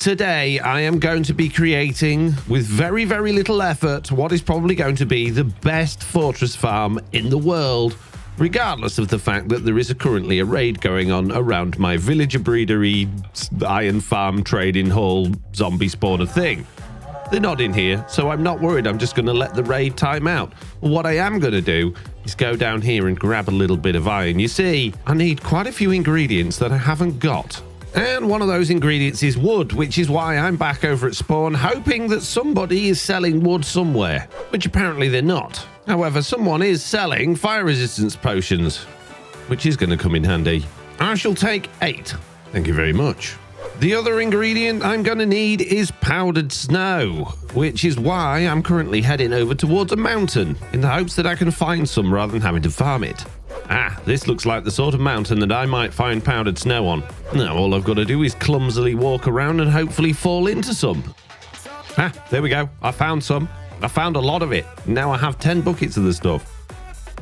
Today, I am going to be creating, with very, very little effort, what is probably going to be the best fortress farm in the world, regardless of the fact that there is currently a raid going on around my villager breedery, iron farm, trading hall, zombie spawner thing. They're not in here, so I'm not worried. I'm just going to let the raid time out. What I am going to do is go down here and grab a little bit of iron. You see, I need quite a few ingredients that I haven't got. And one of those ingredients is wood, which is why I'm back over at spawn, hoping that somebody is selling wood somewhere, which apparently they're not. However, someone is selling fire resistance potions, which is going to come in handy. I shall take 8. Thank you very much. The other ingredient I'm going to need is powdered snow, which is why I'm currently heading over towards a mountain in the hopes that I can find some rather than having to farm it. This looks like the sort of mountain that I might find powdered snow on. Now all I've got to do is clumsily walk around and hopefully fall into some. There we go. I found some. I found a lot of it. Now I have 10 buckets of the stuff.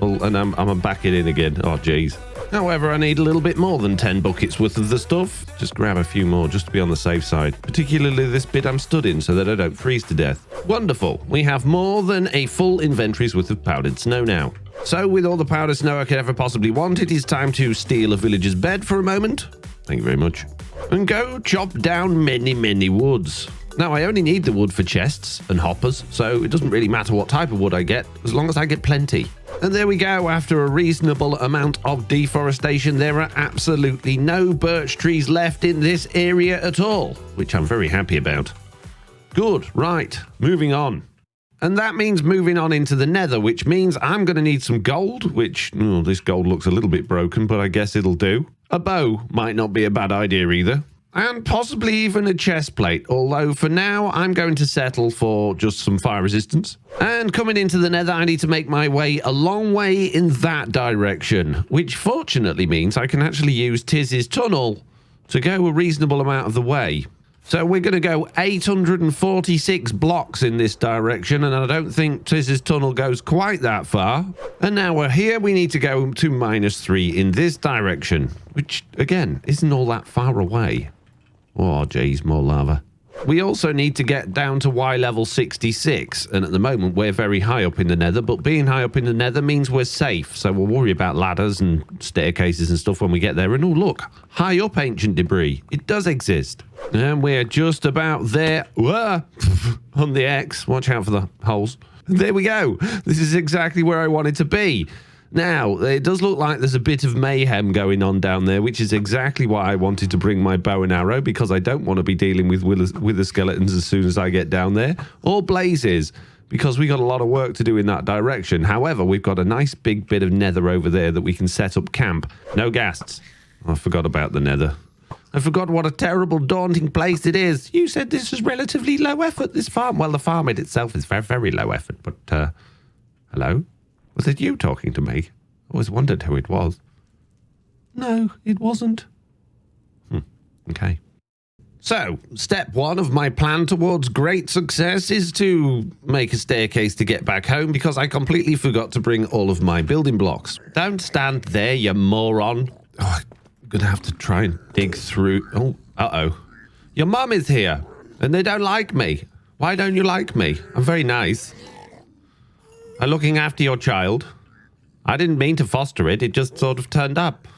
Well, and I'm back it in again. Oh, jeez. However, I need a little bit more than 10 buckets worth of the stuff. Just grab a few more just to be on the safe side. Particularly this bit I'm stood in so that I don't freeze to death. Wonderful. We have more than a full inventory's worth of powdered snow now. So with all the powdered snow I could ever possibly want, it is time to steal a villager's bed for a moment. Thank you very much. And go chop down many, many woods. Now, I only need the wood for chests and hoppers, so it doesn't really matter what type of wood I get, as long as I get plenty. And there we go. After a reasonable amount of deforestation, there are absolutely no birch trees left in this area at all, which I'm very happy about. Good. Right. Moving on. And that means moving on into the nether, which means I'm going to need some gold, which, this gold looks a little bit broken, but I guess it'll do. A bow might not be a bad idea either. And possibly even a chest plate, although for now I'm going to settle for just some fire resistance. And coming into the nether, I need to make my way a long way in that direction, which fortunately means I can actually use Tiz's tunnel to go a reasonable amount of the way. So we're going to go 846 blocks in this direction, and I don't think Tiz's tunnel goes quite that far. And now we're here, we need to go to -3 in this direction, which, again, isn't all that far away. Oh, geez, more lava. We also need to get down to Y level 66, and at the moment we're very high up in the nether, but being high up in the nether means we're safe, so we'll worry about ladders and staircases and stuff when we get there. And oh, look, high up ancient debris. It does exist. And we're just about there. Whoa! On the X. Watch out for the holes. There we go. This is exactly where I wanted to be. Now, it does look like there's a bit of mayhem going on down there, which is exactly why I wanted to bring my bow and arrow, because I don't want to be dealing with wither skeletons as soon as I get down there, or blazes, because we got a lot of work to do in that direction. However, we've got a nice big bit of nether over there that we can set up camp. No ghasts. I forgot about the nether. I forgot what a terrible, daunting place it is. You said this was relatively low effort, this farm. Well, the farm in itself is very, very low effort, but, hello? Was it you talking to me? I always wondered who it was. No, it wasn't. Okay. So, step 1 of my plan towards great success is to make a staircase to get back home, because I completely forgot to bring all of my building blocks. Don't stand there, you moron. Oh, I'm going to have to try and dig through. Oh, uh-oh. Your mum is here, and they don't like me. Why don't you like me? I'm very nice. I'm looking after your child. I didn't mean to foster it. It just sort of turned up.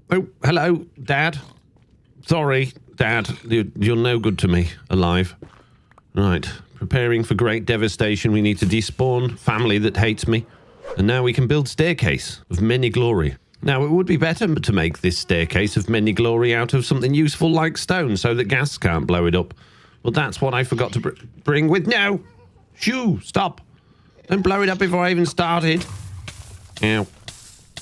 Oh, hello, Dad. Sorry, Dad. You're no good to me, alive. Right. Preparing for great devastation. We need to despawn family that hates me. And now we can build staircase of many glory. Now, it would be better to make this staircase of many glory out of something useful like stone so that gas can't blow it up. But that's what I forgot to bring with... No! Shoo! Stop! Don't blow it up before I even started. Ow.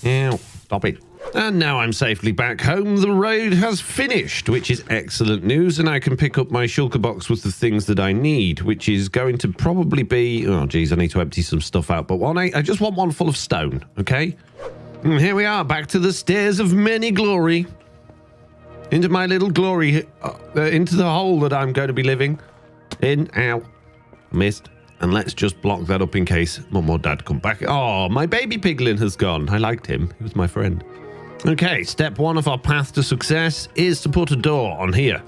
Ow. Stop it. And now I'm safely back home. The raid has finished, which is excellent news, and I can pick up my shulker box with the things that I need, which is going to probably be... Oh, geez, I need to empty some stuff out, but I just want one full of stone, okay? And here we are, back to the stairs of many glory. Into my little glory... into the hole that I'm going to be living in. Ow. Missed. And let's just block that up in case Mum or Dad come back. Oh, my baby piglin has gone. I liked him. He was my friend. Okay, step 1 of our path to success is to put a door on here.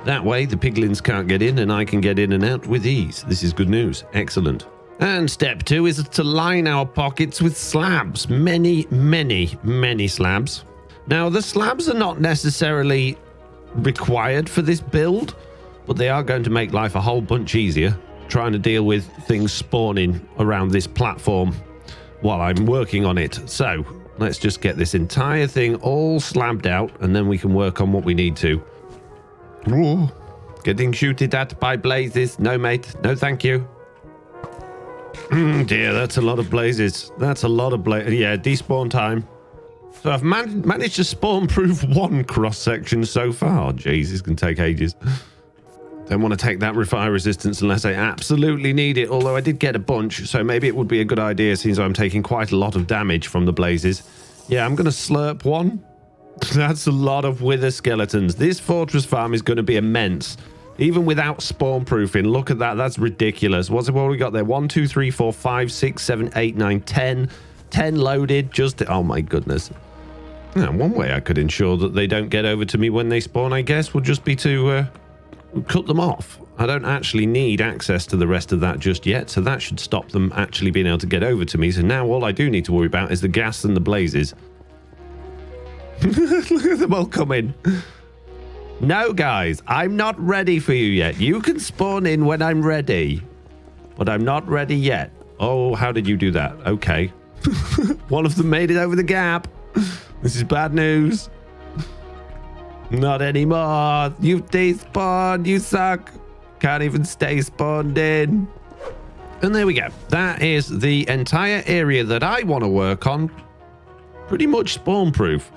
That way, the piglins can't get in and I can get in and out with ease. This is good news. Excellent. And step 2 is to line our pockets with slabs. Many, many, many slabs. Now, the slabs are not necessarily required for this build, but they are going to make life a whole bunch easier trying to deal with things spawning around this platform while I'm working on it. So let's just get this entire thing all slabbed out and then we can work on what we need to. Whoa. Getting shooted at by blazes. No, mate. No, thank you. Dear, that's a lot of blazes. That's a lot of blazes. Yeah, despawn time. So I've managed to spawn-proof one cross-section so far. Jeez, this can take ages. Don't want to take that fire resistance unless I absolutely need it, although I did get a bunch, so maybe it would be a good idea since I'm taking quite a lot of damage from the blazes. Yeah, I'm going to slurp one. That's a lot of wither skeletons. This fortress farm is going to be immense. Even without spawn-proofing, look at that. That's ridiculous. What we got there? 1, 2, 3, 4, 5, 6, 7, 8, 9, 10. 10 loaded. Just, oh my goodness. Now, one way I could ensure that they don't get over to me when they spawn, I guess, would just be to cut them off. I don't actually need access to the rest of that just yet, so that should stop them actually being able to get over to me. So now all I do need to worry about is the gas and the blazes. Look at them all coming. No, guys, I'm not ready for you yet. You can spawn in when I'm ready, but I'm not ready yet. Oh, how did you do that? Okay. One of them made it over the gap. This is bad news. Not anymore. You've despawned. You suck. Can't even stay spawned in. And there we go. That is the entire area that I want to work on. Pretty much spawn-proof,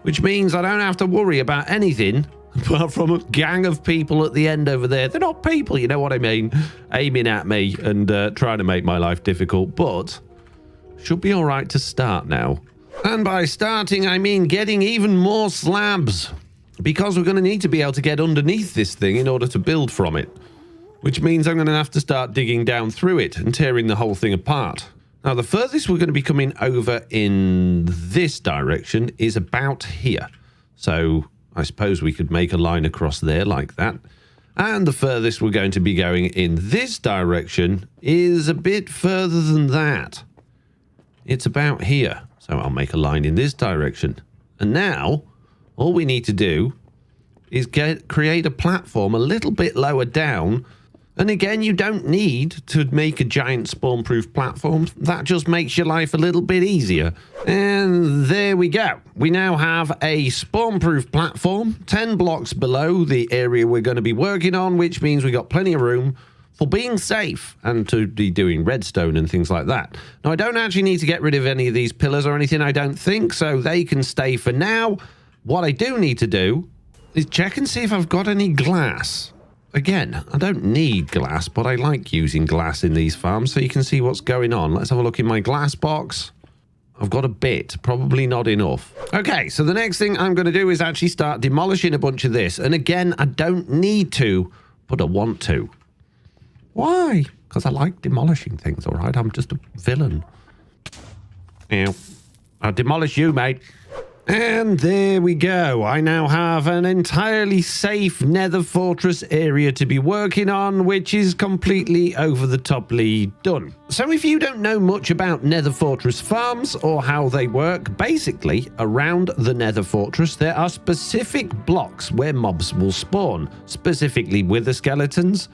which means I don't have to worry about anything apart from a gang of people at the end over there. They're not people, you know what I mean? Aiming at me and trying to make my life difficult, but should be all right to start now. And by starting, I mean getting even more slabs, because we're going to need to be able to get underneath this thing in order to build from it, which means I'm going to have to start digging down through it and tearing the whole thing apart. Now, the furthest we're going to be coming over in this direction is about here. So I suppose we could make a line across there like that. And the furthest we're going to be going in this direction is a bit further than that. It's about here. So I'll make a line in this direction. And now all we need to do is create a platform a little bit lower down. And again, you don't need to make a giant spawn-proof platform. That just makes your life a little bit easier. And there we go. We now have a spawn-proof platform 10 blocks below the area we're going to be working on, which means we got plenty of room for being safe and to be doing redstone and things like that. Now, I don't actually need to get rid of any of these pillars or anything, I don't think, so they can stay for now. What I do need to do is check and see if I've got any glass. Again, I don't need glass, but I like using glass in these farms so you can see what's going on. Let's have a look in my glass box. I've got a bit, probably not enough. Okay, so the next thing I'm going to do is actually start demolishing a bunch of this. And again, I don't need to, but I want to. Why? Because I like demolishing things, all right? I'm just a villain. Ew. I'll demolish you, mate. And there we go. I now have an entirely safe Nether Fortress area to be working on, which is completely over-the-toply done. So if you don't know much about Nether Fortress farms or how they work, basically, around the Nether Fortress, there are specific blocks where mobs will spawn, specifically wither skeletons,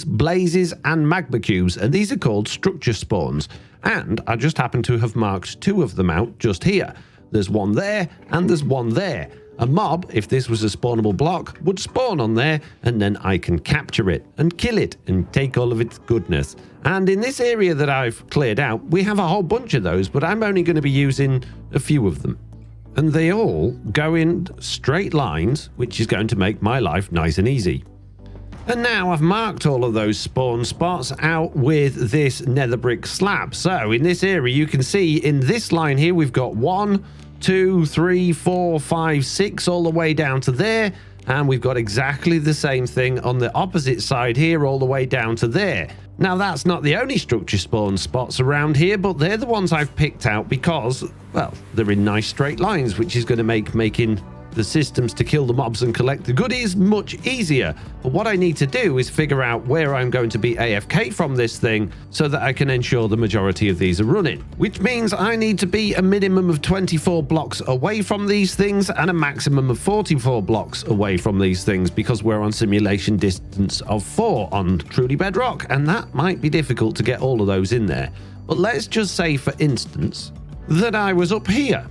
blazes, and magma cubes, and these are called structure spawns. And I just happen to have marked 2 of them out just here. There's one there, and there's one there. A mob, if this was a spawnable block, would spawn on there, and then I can capture it and kill it and take all of its goodness. And in this area that I've cleared out, we have a whole bunch of those, but I'm only going to be using a few of them. And they all go in straight lines, which is going to make my life nice and easy. And now I've marked all of those spawn spots out with this nether brick slab. So in this area, you can see in this line here, we've got 1, 2, 3, 4, 5, 6, all the way down to there. And we've got exactly the same thing on the opposite side here, all the way down to there. Now, that's not the only structure spawn spots around here, but they're the ones I've picked out because, well, they're in nice straight lines, which is going to make making the systems to kill the mobs and collect the goodies much easier. But what I need to do is figure out where I'm going to be AFK from this thing so that I can ensure the majority of these are running. Which means I need to be a minimum of 24 blocks away from these things and a maximum of 44 blocks away from these things, because we're on simulation distance of 4 on Truly Bedrock, and that might be difficult to get all of those in there. But let's just say, for instance, that I was up here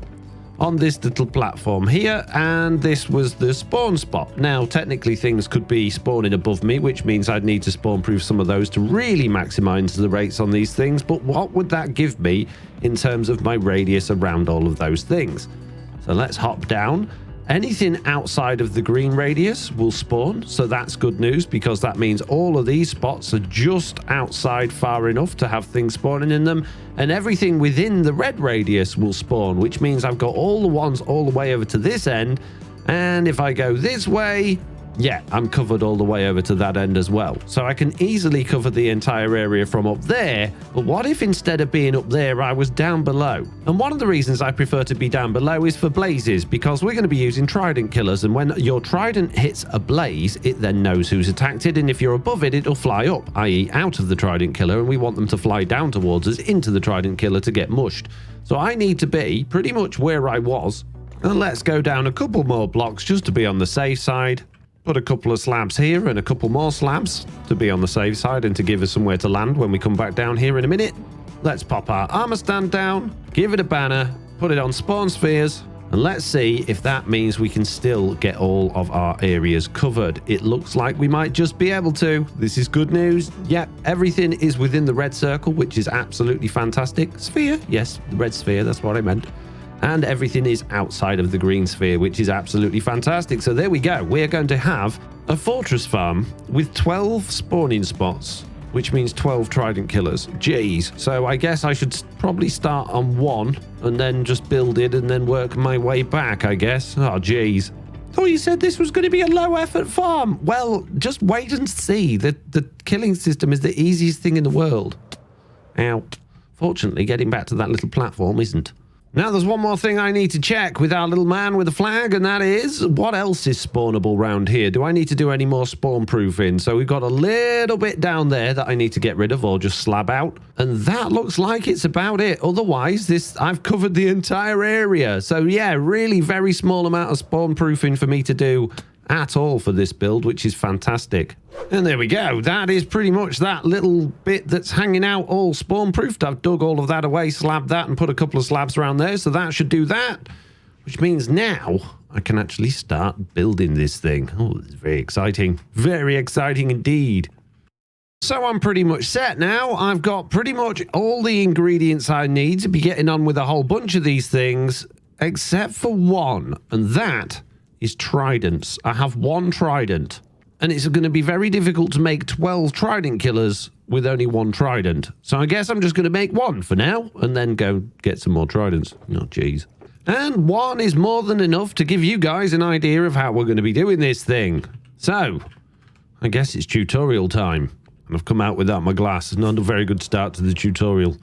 on this little platform here, and this was the spawn spot. Now, technically things could be spawning above me, which means I'd need to spawn proof some of those to really maximize the rates on these things. But what would that give me in terms of my radius around all of those things? So let's hop down. Anything outside of the green radius will spawn, so that's good news, because that means all of these spots are just outside far enough to have things spawning in them, and everything within the red radius will spawn, which means I've got all the ones all the way over to this end, and if I go this way, yeah, I'm covered all the way over to that end as well. So I can easily cover the entire area from up there. But what if instead of being up there, I was down below? And one of the reasons I prefer to be down below is for blazes, because we're going to be using trident killers. And when your trident hits a blaze, it then knows who's attacked it. And if you're above it, it'll fly up, i.e. out of the trident killer. And we want them to fly down towards us into the trident killer to get mushed. So I need to be pretty much where I was. And let's go down a couple more blocks just to be on the safe side. Put a couple of slabs here and a couple more slabs to be on the safe side and to give us somewhere to land when we come back down here in a minute. Let's pop our armor stand down, give it a banner, put it on spawn spheres, and let's see if that means we can still get all of our areas covered. It looks like we might just be able to. This is good news. Yep, everything is within the red circle, which is absolutely fantastic. Sphere, yes, the red sphere, that's what I meant. And everything is outside of the green sphere, which is absolutely fantastic. So there we go. We're going to have a fortress farm with 12 spawning spots, which means 12 trident killers. Jeez. So I guess I should probably start on 1 and then just build it and then work my way back, I guess. Oh, jeez. Oh, you said this was going to be a low effort farm. Well, just wait and see. The killing system is the easiest thing in the world. Ow. Fortunately, getting back to that little platform isn't. Now, there's one more thing I need to check with our little man with the flag, and that is, what else is spawnable around here? Do I need to do any more spawn proofing? So we've got a little bit down there that I need to get rid of or just slab out, and that looks like it's about it. Otherwise, I've covered the entire area. So yeah, really very small amount of spawn proofing for me to do at all for this build, which is fantastic. And there we go. That is pretty much that little bit that's hanging out all spawn proofed. I've dug all of that away, slabbed that, and put a couple of slabs around there. So that should do that, which means now I can actually start building this thing. Oh, this is very exciting. Very exciting indeed. So I'm pretty much set now. I've got pretty much all the ingredients I need to be getting on with a whole bunch of these things, except for one, and that is tridents. I have 1 trident, and it's going to be very difficult to make 12 trident killers with only 1 trident. So I guess I'm just going to make 1 for now and then go get some more tridents. Oh, jeez. And 1 is more than enough to give you guys an idea of how we're going to be doing this thing. So I guess it's tutorial time. And I've come out without my glass. Not a very good start to the tutorial.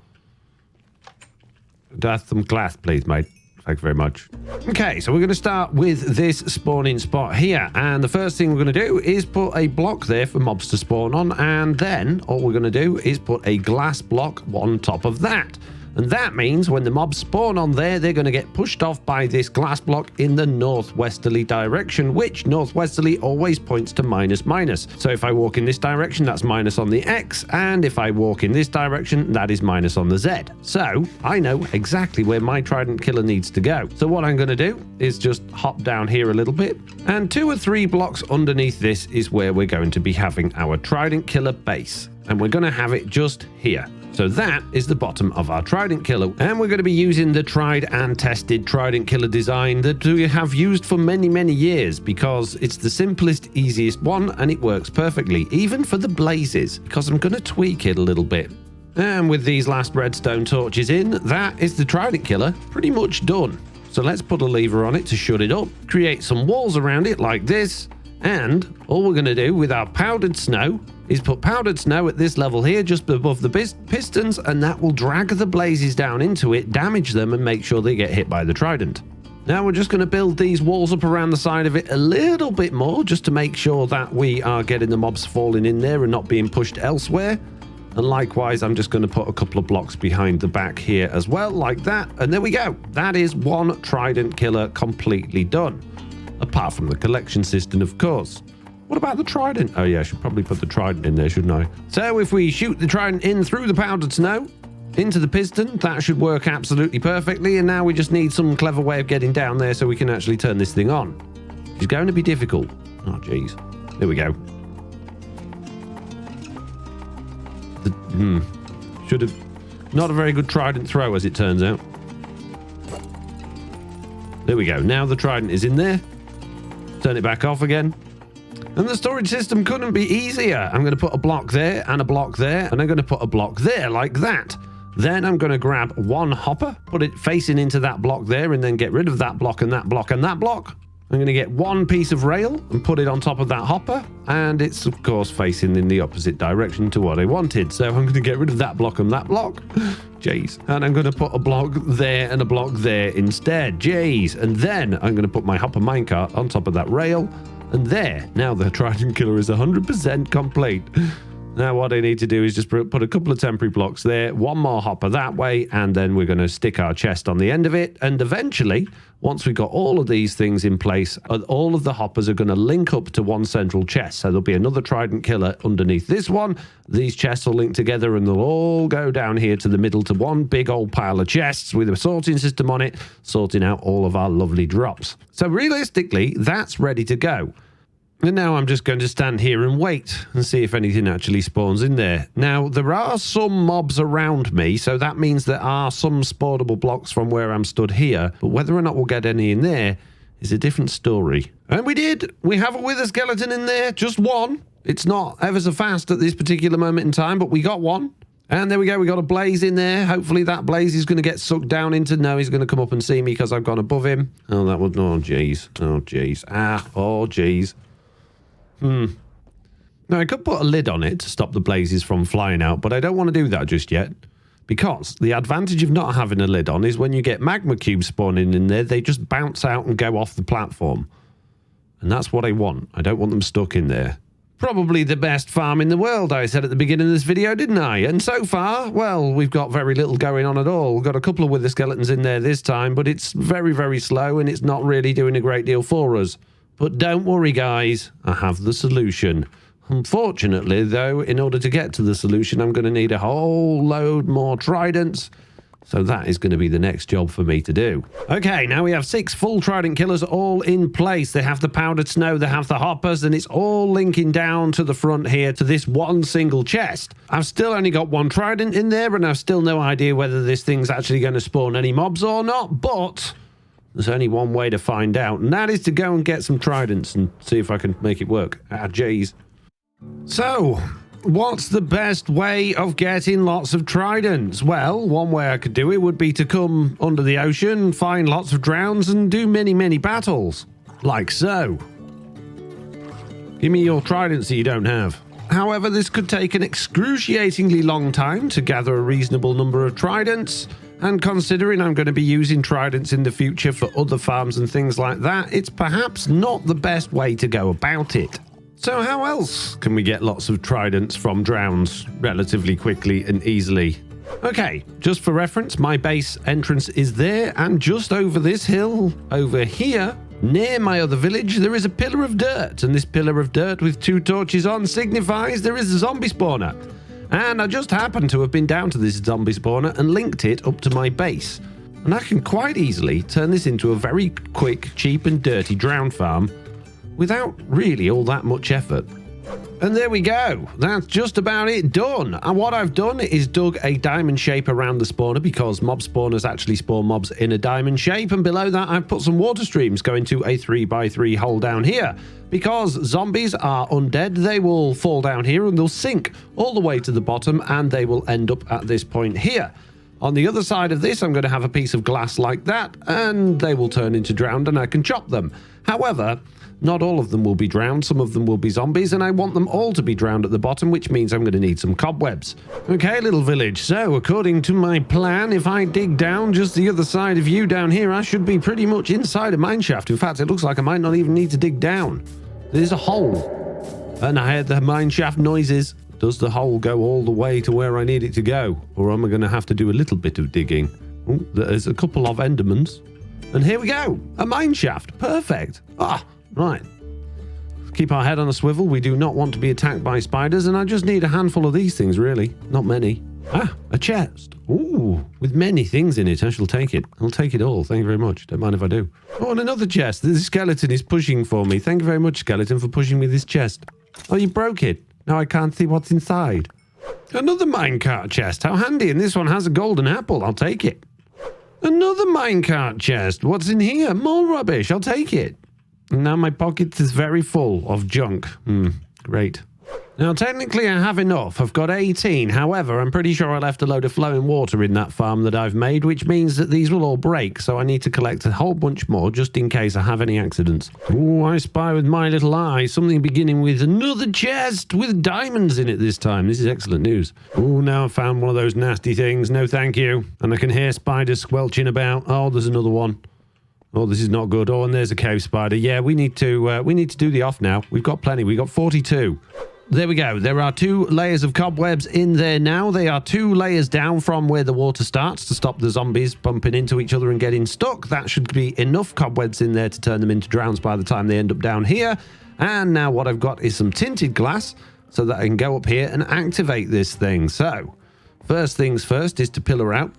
Do I have some glass, please, mate? Thank you very much. Okay, so we're going to start with this spawning spot here. And the first thing we're going to do is put a block there for mobs to spawn on. And then all we're going to do is put a glass block on top of that. And that means when the mobs spawn on there, they're going to get pushed off by this glass block in the northwesterly direction, which northwesterly always points to -. So if I walk in this direction, that's minus on the X. And if I walk in this direction, that is minus on the Z. So I know exactly where my trident killer needs to go. So what I'm going to do is just hop down here a little bit. And 2 or 3 blocks underneath this is where we're going to be having our trident killer base. And we're going to have it just here. So that is the bottom of our trident killer. And we're going to be using the tried and tested trident killer design that we have used for many, many years, because it's the simplest, easiest one, and it works perfectly, even for the blazes, because I'm going to tweak it a little bit. And with these last redstone torches in, that is the trident killer pretty much done. So let's put a lever on it to shut it up, create some walls around it like this, and all we're going to do with our powdered snow is put powdered snow at this level here, just above the pistons, and that will drag the blazes down into it, damage them, and make sure they get hit by the trident. Now we're just going to build these walls up around the side of it a little bit more, just to make sure that we are getting the mobs falling in there and not being pushed elsewhere. And likewise, I'm just going to put a couple of blocks behind the back here as well, like that. And there we go. That is one trident killer completely done. Apart from the collection system, of course. What about the trident? Oh yeah, I should probably put the trident in there, shouldn't I? So if we shoot the trident in through the powdered snow, into the piston, that should work absolutely perfectly. And now we just need some clever way of getting down there so we can actually turn this thing on. It's going to be difficult. Oh, jeez. There we go. Should have... Not a very good trident throw, as it turns out. There we go. Now the trident is in there. Turn it back off again. And the storage system couldn't be easier. I'm going to put a block there and a block there. And I'm going to put a block there like that. Then I'm going to grab one hopper, put it facing into that block there, and then get rid of that block and that block and that block. I'm going to get one piece of rail and put it on top of that hopper. And it's, of course, facing in the opposite direction to what I wanted. So I'm going to get rid of that block and that block. Jeez. And I'm going to put a block there and a block there instead. Jeez. And then I'm going to put my hopper minecart on top of that rail. And there. Now the trident killer is 100% complete. Now what I need to do is just put a couple of temporary blocks there, one more hopper that way, and then we're going to stick our chest on the end of it. And eventually, once we've got all of these things in place, all of the hoppers are going to link up to one central chest. So there'll be another trident killer underneath this one. These chests will link together and they'll all go down here to the middle to one big old pile of chests with a sorting system on it, sorting out all of our lovely drops. So realistically, that's ready to go. And now I'm just going to stand here and wait and see if anything actually spawns in there. Now, there are some mobs around me, so that means there are some spawnable blocks from where I'm stood here. But whether or not we'll get any in there is a different story. And we did! We have a wither skeleton in there, just one. It's not ever so fast at this particular moment in time, but we got one. And there we go, we got a blaze in there. Hopefully that blaze is going to get sucked down into... No, he's going to come up and see me because I've gone above him. Oh, that was... Oh, jeez. Oh, jeez. Oh, jeez. Now, I could put a lid on it to stop the blazes from flying out, but I don't want to do that just yet. Because the advantage of not having a lid on is when you get magma cubes spawning in there, they just bounce out and go off the platform. And that's what I want. I don't want them stuck in there. Probably the best farm in the world, I said at the beginning of this video, didn't I? And so far, well, we've got very little going on at all. We've got a couple of wither skeletons in there this time, but it's very, very slow and it's not really doing a great deal for us. But don't worry, guys, I have the solution. Unfortunately, though, in order to get to the solution, I'm going to need a whole load more tridents. So that is going to be the next job for me to do. Okay, now we have 6 full trident killers all in place. They have the powdered snow, they have the hoppers, and it's all linking down to the front here to this one single chest. I've still only got one trident in there, and I've still no idea whether this thing's actually going to spawn any mobs or not, but... there's only one way to find out, and that is to go and get some tridents and see if I can make it work. Ah, jeez. So, what's the best way of getting lots of tridents? Well, one way I could do it would be to come under the ocean, find lots of drowns, and do many, many battles. Like so. Give me your tridents that you don't have. However, this could take an excruciatingly long time to gather a reasonable number of tridents. And considering I'm going to be using tridents in the future for other farms and things like that, it's perhaps not the best way to go about it. So how else can we get lots of tridents from drowns relatively quickly and easily? Okay, just for reference, my base entrance is there, and just over this hill, over here, near my other village, there is a pillar of dirt, and this pillar of dirt with 2 torches on signifies there is a zombie spawner. And I just happened to have been down to this zombie spawner and linked it up to my base. And I can quite easily turn this into a very quick, cheap and dirty drown farm without really all that much effort. And there we go. That's just about it done. And what I've done is dug a diamond shape around the spawner because mob spawners actually spawn mobs in a diamond shape. And below that, I've put some water streams going to a 3x3 hole down here. Because zombies are undead, they will fall down here and they'll sink all the way to the bottom and they will end up at this point here. On the other side of this, I'm going to have a piece of glass like that, and they will turn into drowned, and I can chop them. However, not all of them will be drowned. Some of them will be zombies, and I want them all to be drowned at the bottom, which means I'm going to need some cobwebs. Okay, little village. So, according to my plan, if I dig down just the other side of you down here, I should be pretty much inside a mineshaft. In fact, it looks like I might not even need to dig down. There's a hole. And I heard the mineshaft noises. Does the hole go all the way to where I need it to go? Or am I going to have to do a little bit of digging? Oh, there's a couple of endermans. And here we go. A mineshaft. Perfect. Ah, right. Keep our head on a swivel. We do not want to be attacked by spiders. And I just need a handful of these things, really. Not many. Ah, a chest. Ooh, with many things in it. I shall take it. I'll take it all. Thank you very much. Don't mind if I do. Oh, and another chest. The skeleton is pushing for me. Thank you very much, skeleton, for pushing me this chest. Oh, you broke it. Now I can't see what's inside. Another minecart chest. How handy. And this one has a golden apple. I'll take it. Another minecart chest. What's in here? More rubbish. I'll take it. And now my pocket is very full of junk. Great. Now, technically, I have enough. I've got 18. However, I'm pretty sure I left a load of flowing water in that farm that I've made, which means that these will all break. So I need to collect a whole bunch more just in case I have any accidents. Oh, I spy with my little eye something beginning with another chest with diamonds in it this time. This is excellent news. Oh, now I've found one of those nasty things. No, thank you. And I can hear spiders squelching about. Oh, there's another one. Oh, this is not good. Oh, and there's a cave spider. Yeah, we need to do the off now. We've got plenty. We've got 42. There we go. There are 2 layers of cobwebs in there now. They are 2 layers down from where the water starts to stop the zombies bumping into each other and getting stuck. That should be enough cobwebs in there to turn them into drowns by the time they end up down here. And now what I've got is some tinted glass so that I can go up here and activate this thing. So, first things first is to pillar out,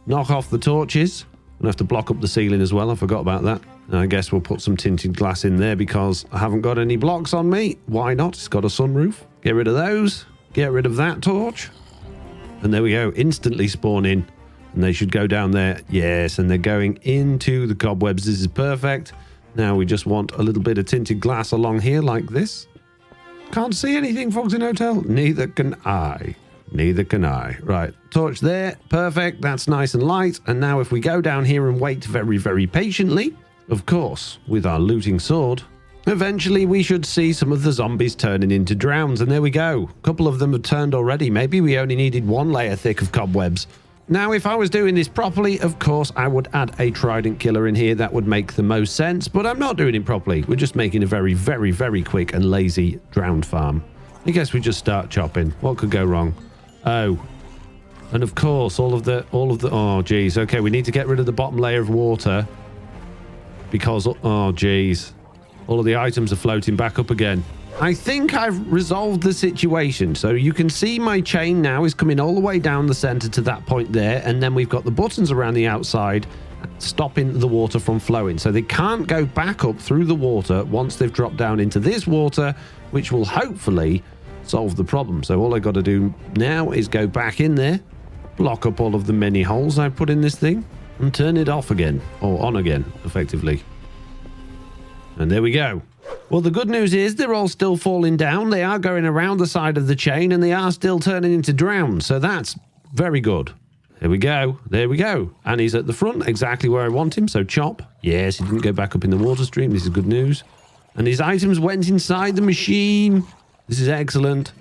knock off the torches. I'm going to have to block up the ceiling as well. I forgot about that. I guess we'll put some tinted glass in there because I haven't got any blocks on me. Why not? It's got a sunroof. Get rid of those. Get rid of that torch. And there we go. Instantly spawn in. And they should go down there. Yes, and they're going into the cobwebs. This is perfect. Now we just want a little bit of tinted glass along here like this. Can't see anything, FoxyNoTail. Neither can I. Neither can I. Right, torch there. Perfect. That's nice and light. And now if we go down here and wait very, very patiently, of course, with our looting sword, eventually we should see some of the zombies turning into drowns. And there we go. A couple of them have turned already. Maybe we only needed 1 layer thick of cobwebs. Now, if I was doing this properly, of course, I would add a trident killer in here. That would make the most sense. But I'm not doing it properly. We're just making a very, very, very quick and lazy drowned farm. I guess we just start chopping. What could go wrong? Oh, and of course, all of the, oh, geez. Okay, we need to get rid of the bottom layer of water because, oh, geez, all of the items are floating back up again. I think I've resolved the situation. So you can see my chain now is coming all the way down the center to that point there. And then we've got the buttons around the outside stopping the water from flowing. So they can't go back up through the water once they've dropped down into this water, which will hopefully solve the problem. So all I got to do now is go back in there, block up all of the many holes I put in this thing, and turn it off again, or on again, effectively. And there we go. Well, the good news is they're all still falling down. They are going around the side of the chain, and they are still turning into drowns. So that's very good. There we go. There we go. And he's at the front, exactly where I want him. So chop. Yes, he didn't go back up in the water stream. This is good news. And his items went inside the machine. This is excellent.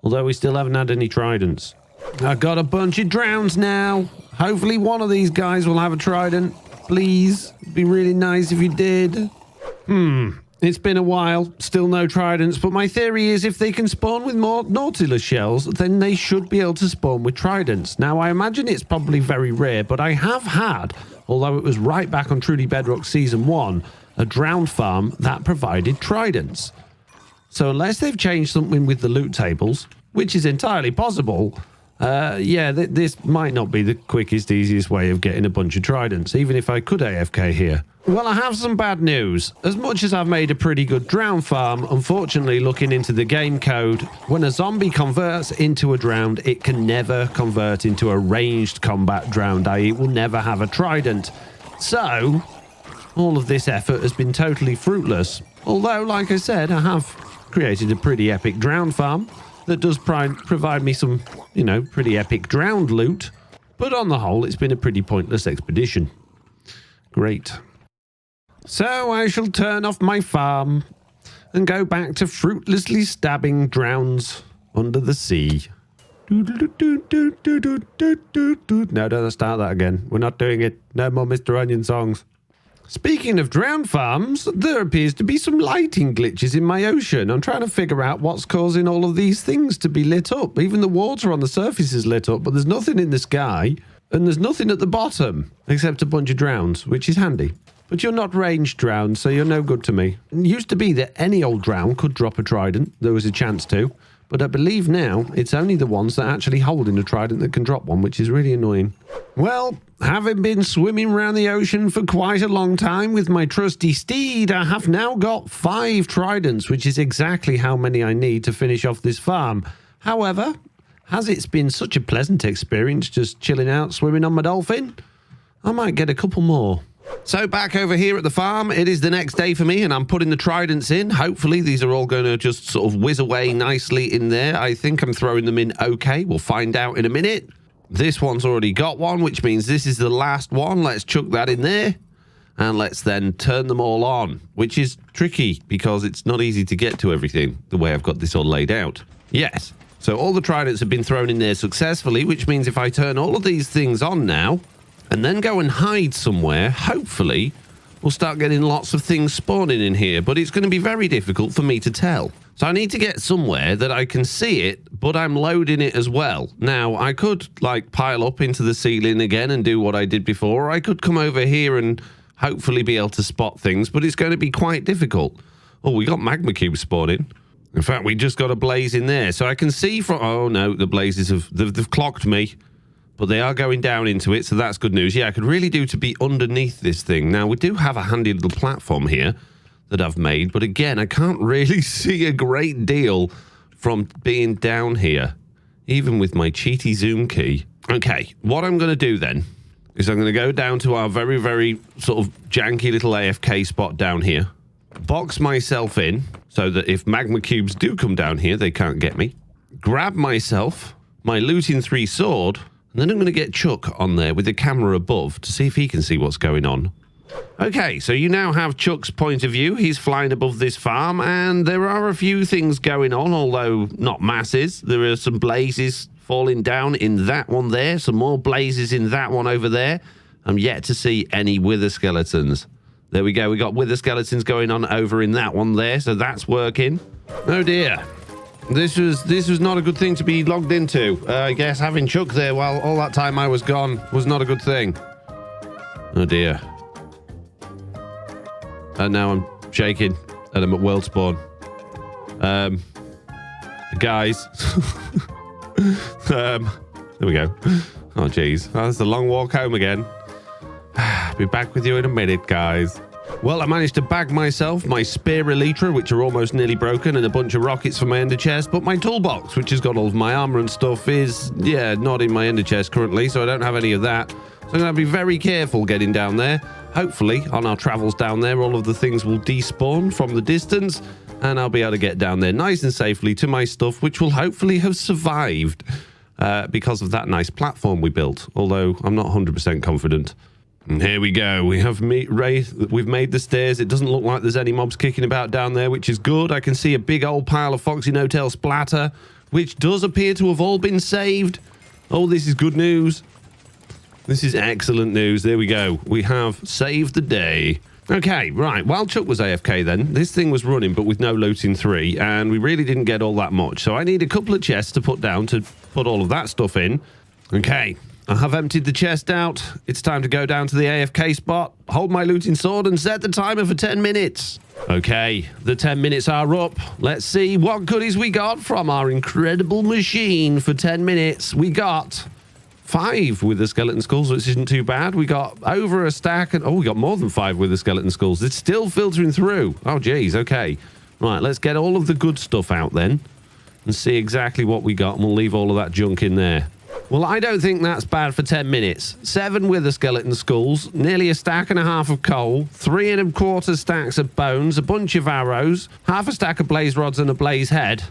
Although we still haven't had any tridents. I've got a bunch of drowns now. Hopefully one of these guys will have a trident. Please. It'd be really nice if you did. It's been a while. Still no tridents. But my theory is if they can spawn with more Nautilus shells, then they should be able to spawn with tridents. Now, I imagine it's probably very rare, but I have had, although it was right back on Truly Bedrock Season 1, a drowned farm that provided tridents. So unless they've changed something with the loot tables, which is entirely possible, this might not be the quickest, easiest way of getting a bunch of tridents, even if I could AFK here. Well, I have some bad news. As much as I've made a pretty good drowned farm, unfortunately, looking into the game code, when a zombie converts into a drowned, it can never convert into a ranged combat drowned, i.e. it will never have a trident. So, all of this effort has been totally fruitless. Although, like I said, I have created a pretty epic drowned farm that does provide me some, pretty epic drowned loot. But on the whole, it's been a pretty pointless expedition. Great. So I shall turn off my farm and go back to fruitlessly stabbing drowns under the sea. No, don't start that again. We're not doing it. No more Mr. Onion songs. Speaking of drowned farms, there appears to be some lighting glitches in my ocean. I'm trying to figure out what's causing all of these things to be lit up. Even the water on the surface is lit up, but there's nothing in the sky, and there's nothing at the bottom, except a bunch of drowns, which is handy. But you're not ranged drowned, so you're no good to me. It used to be that any old drown could drop a trident. There was a chance to. But I believe now it's only the ones that actually hold in a trident that can drop one, which is really annoying. Well, having been swimming around the ocean for quite a long time with my trusty steed, I have now got 5 tridents, which is exactly how many I need to finish off this farm. However, as it's been such a pleasant experience just chilling out, swimming on my dolphin, I might get a couple more. So back over here at the farm, it is the next day for me, and I'm putting the tridents in. Hopefully these are all going to just sort of whiz away nicely in there. I think I'm throwing them in okay. We'll find out in a minute. This one's already got one, which means this is the last one. Let's chuck that in there, and let's then turn them all on, which is tricky because it's not easy to get to everything the way I've got this all laid out. Yes, so all the tridents have been thrown in there successfully, which means if I turn all of these things on now, and then go and hide somewhere, hopefully we'll start getting lots of things spawning in here, but it's going to be very difficult for me to tell. So I need to get somewhere that I can see it, but I'm loading it as well. Now, I could, like, pile up into the ceiling again and do what I did before, or I could come over here and hopefully be able to spot things, but it's going to be quite difficult. Oh, we got magma cubes spawning. In fact, we just got a blaze in there, so I can see from... Oh, no, the blazes they've clocked me. But they are going down into it, so that's good news. Yeah, I could really do to be underneath this thing. Now, we do have a handy little platform here that I've made, but again, I can't really see a great deal from being down here, even with my cheaty zoom key. Okay, what I'm going to do then is I'm going to go down to our very, very sort of janky little AFK spot down here, box myself in so that if magma cubes do come down here, they can't get me, grab myself my looting 3 sword, and then I'm going to get Chuck on there with the camera above to see if he can see what's going on. Okay, so you now have Chuck's point of view. He's flying above this farm, and there are a few things going on, although not masses. There are some blazes falling down in that one there, some more blazes in that one over there. I'm yet to see any wither skeletons. There we go. We got wither skeletons going on over in that one there, so that's working. Oh dear. This was not a good thing to be logged into. I guess having Chuck there while all that time I was gone was not a good thing. Oh dear. And now I'm shaking and I'm at world spawn. Guys. There we go. Oh jeez. That's a long walk home again. Be back with you in a minute, guys. Well, I managed to bag myself my spear elytra, which are almost nearly broken, and a bunch of rockets for my ender chest, but my toolbox, which has got all of my armor and stuff, is, yeah, not in my ender chest currently, so I don't have any of that. So I'm going to be very careful getting down there. Hopefully, on our travels down there, all of the things will despawn from the distance, and I'll be able to get down there nice and safely to my stuff, which will hopefully have survived because of that nice platform we built, although I'm not 100% confident. And here we go. We've made the stairs. It doesn't look like there's any mobs kicking about down there, which is good. I can see a big old pile of FoxyNoTail splatter, which does appear to have all been saved. Oh, this is good news. This is excellent news. There we go. We have saved the day. Okay, right. While Chuck was AFK then, this thing was running, but with no looting 3, and we really didn't get all that much. So I need a couple of chests to put down to put all of that stuff in. Okay. I have emptied the chest out. It's time to go down to the AFK spot, hold my looting sword, and set the timer for 10 minutes. Okay, the 10 minutes are up. Let's see what goodies we got from our incredible machine for 10 minutes. We got 5 wither skeleton skulls, which isn't too bad. We got over a stack, and oh, we got more than 5 wither skeleton skulls. It's still filtering through. Oh, geez, okay. Right, let's get all of the good stuff out then and see exactly what we got, and we'll leave all of that junk in there. Well, I don't think that's bad for 10 minutes. 7 wither skeleton skulls, nearly a stack and a half of coal, 3 1/4 stacks of bones, a bunch of arrows, half a stack of blaze rods and a blaze head.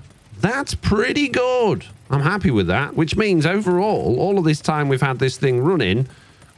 That's pretty good. I'm happy with that, which means overall, all of this time we've had this thing running,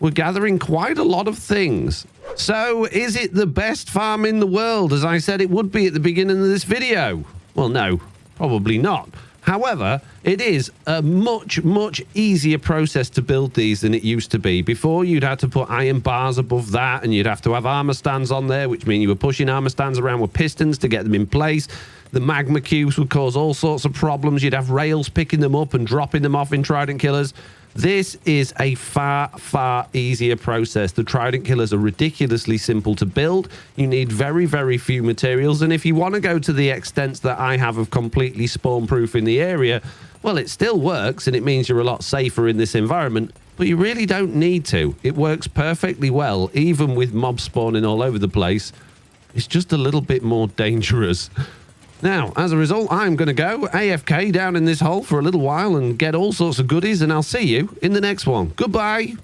we're gathering quite a lot of things. So, is it the best farm in the world, as I said it would be at the beginning of this video? Well, no, probably not. However, it is a much, much easier process to build these than it used to be. Before, you'd have to put iron bars above that, and you'd have to have armor stands on there, which means you were pushing armor stands around with pistons to get them in place. The magma cubes would cause all sorts of problems. You'd have rails picking them up and dropping them off in trident killers. This is a far, far easier process. The trident killers are ridiculously simple to build. You need very, very few materials. And if you want to go to the extent that I have of completely spawn-proofing the area, well, it still works, and it means you're a lot safer in this environment. But you really don't need to. It works perfectly well, even with mobs spawning all over the place. It's just a little bit more dangerous. Now, as a result, I'm going to go AFK down in this hole for a little while and get all sorts of goodies, and I'll see you in the next one. Goodbye.